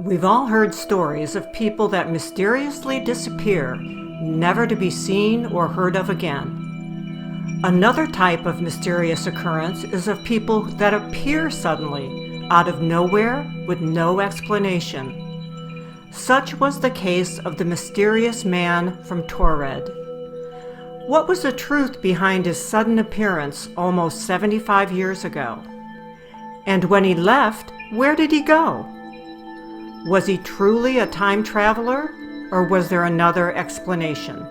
We've all heard stories of people that mysteriously disappear, never to be seen or heard of again. Another type of mysterious occurrence is of people that appear suddenly, out of nowhere, with no explanation. Such was the case of the mysterious man from Taured. What was the truth behind his sudden appearance almost 75 years ago? And when he left, where did he go? Was he truly a time traveler, or was there another explanation?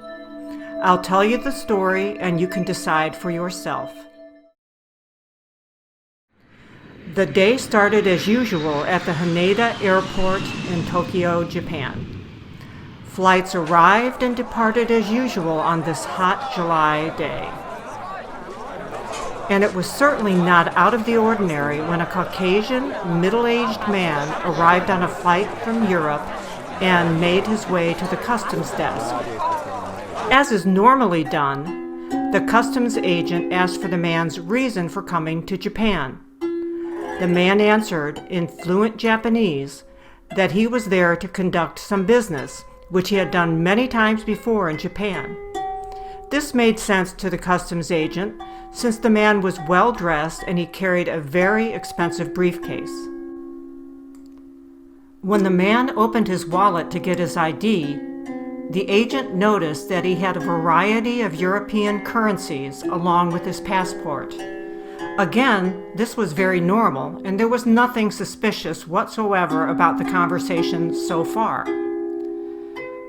I'll tell you the story, and you can decide for yourself. The day started as usual at the Haneda Airport in Tokyo, Japan. Flights arrived and departed as usual on this hot July day. And it was certainly not out of the ordinary when a Caucasian, middle-aged man arrived on a flight from Europe and made his way to the customs desk. As is normally done, the customs agent asked for the man's reason for coming to Japan. The man answered in fluent Japanese that he was there to conduct some business, which he had done many times before in Japan. This made sense to the customs agent, since the man was well dressed and he carried a very expensive briefcase. When the man opened his wallet to get his ID, the agent noticed that he had a variety of European currencies along with his passport. Again, this was very normal, and there was nothing suspicious whatsoever about the conversation so far.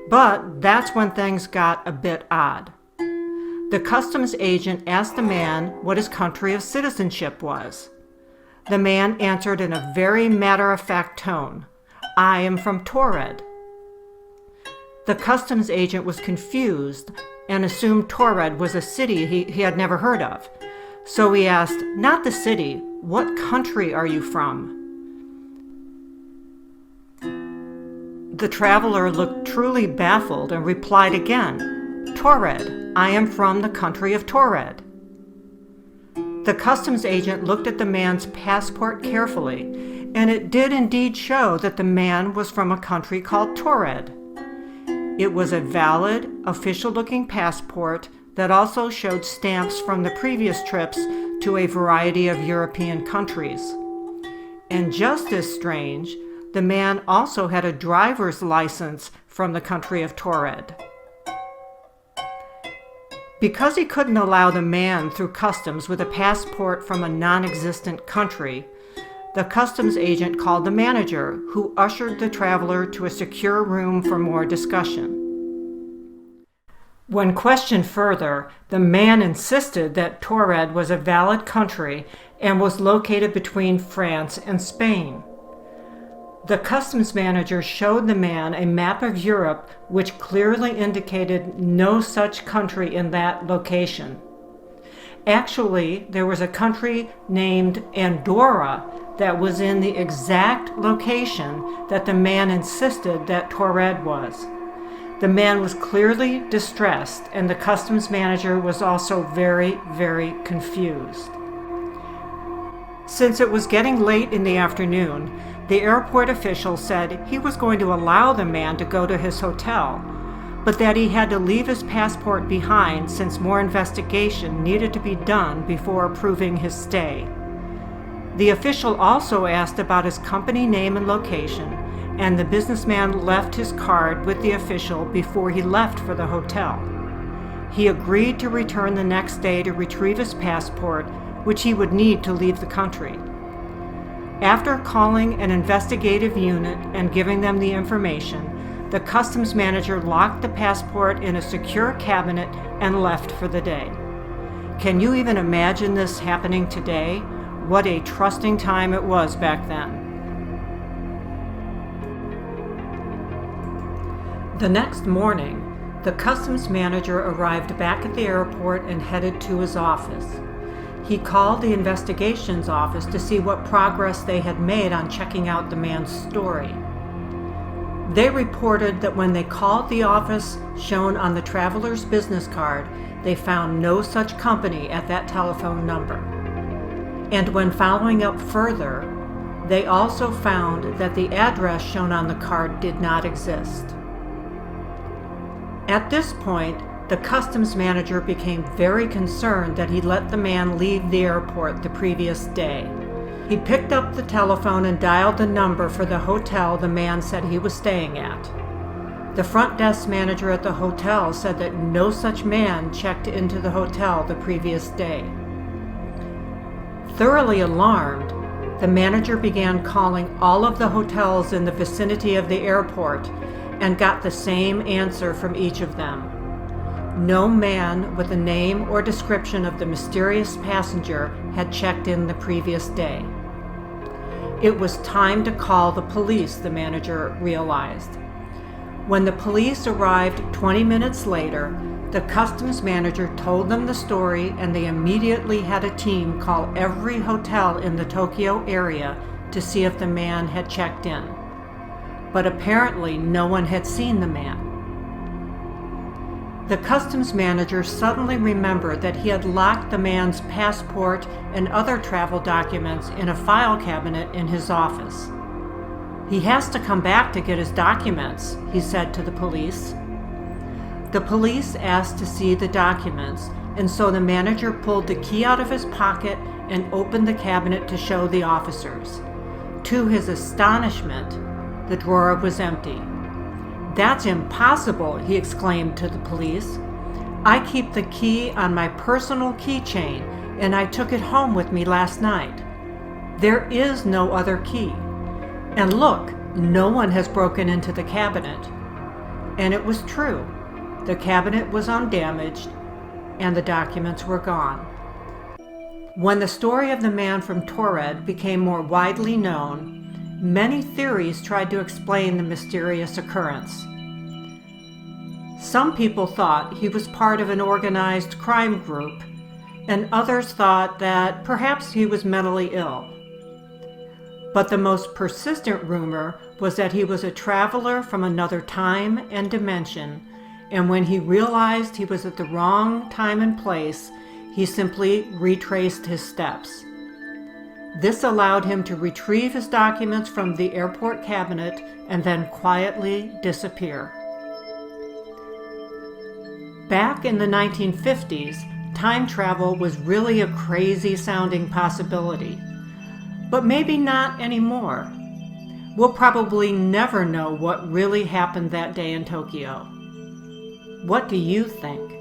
But that's when things got a bit odd. The customs agent asked the man what his country of citizenship was. The man answered in a very matter-of-fact tone, "I am from Taured." The customs agent was confused and assumed Taured was a city he had never heard of. So he asked, not the city, "What country are you from?" The traveler looked truly baffled and replied again, "Taured. I am from the country of Taured." The customs agent looked at the man's passport carefully, and it did indeed show that the man was from a country called Taured. It was a valid, official-looking passport that also showed stamps from the previous trips to a variety of European countries. And just as strange, the man also had a driver's license from the country of Taured. Because he couldn't allow the man through customs with a passport from a non-existent country, the customs agent called the manager, who ushered the traveler to a secure room for more discussion. When questioned further, the man insisted that Taured was a valid country and was located between France and Spain. The customs manager showed the man a map of Europe which clearly indicated no such country in that location. Actually, there was a country named Andorra that was in the exact location that the man insisted that Taured was. The man was clearly distressed, and the customs manager was also very, very confused. Since it was getting late in the afternoon, the airport official said he was going to allow the man to go to his hotel, but that he had to leave his passport behind since more investigation needed to be done before approving his stay. The official also asked about his company name and location, and the businessman left his card with the official before he left for the hotel. He agreed to return the next day to retrieve his passport, which he would need to leave the country. After calling an investigative unit and giving them the information, the customs manager locked the passport in a secure cabinet and left for the day. Can you even imagine this happening today? What a trusting time it was back then. The next morning, the customs manager arrived back at the airport and headed to his office. He called the investigations office to see what progress they had made on checking out the man's story. They reported that when they called the office shown on the traveler's business card, they found no such company at that telephone number. And when following up further, They also found that the address shown on the card did not exist. At this point, the customs manager became very concerned that he'd let the man leave the airport the previous day. He picked up the telephone and dialed the number for the hotel the man said he was staying at. The front desk manager at the hotel said that no such man checked into the hotel the previous day. Thoroughly alarmed, the manager began calling all of the hotels in the vicinity of the airport and got the same answer from each of them. No man with a name or description of the mysterious passenger had checked in the previous day. It was time to call the police, the manager realized. When the police arrived 20 minutes later, the customs manager told them the story, and they immediately had a team call every hotel in the Tokyo area to see if the man had checked in. But apparently no one had seen the man. The customs manager suddenly remembered that he had locked the man's passport and other travel documents in a file cabinet in his office. "He has to come back to get his documents," he said to the police. The police asked to see the documents, and so the manager pulled the key out of his pocket and opened the cabinet to show the officers. To his astonishment, the drawer was empty. "That's impossible," he exclaimed to the police. "I keep the key on my personal keychain, and I took it home with me last night. There is no other key. And look, no one has broken into the cabinet." And it was true. The cabinet was undamaged, and the documents were gone. When the story of the man from Taured became more widely known, many theories tried to explain the mysterious occurrence. Some people thought he was part of an organized crime group, and others thought that perhaps he was mentally ill. But the most persistent rumor was that he was a traveler from another time and dimension, and when he realized he was at the wrong time and place, he simply retraced his steps. This allowed him to retrieve his documents from the airport cabinet and then quietly disappear. Back in the 1950s, time travel was really a crazy-sounding possibility. But maybe not anymore. We'll probably never know what really happened that day in Tokyo. What do you think?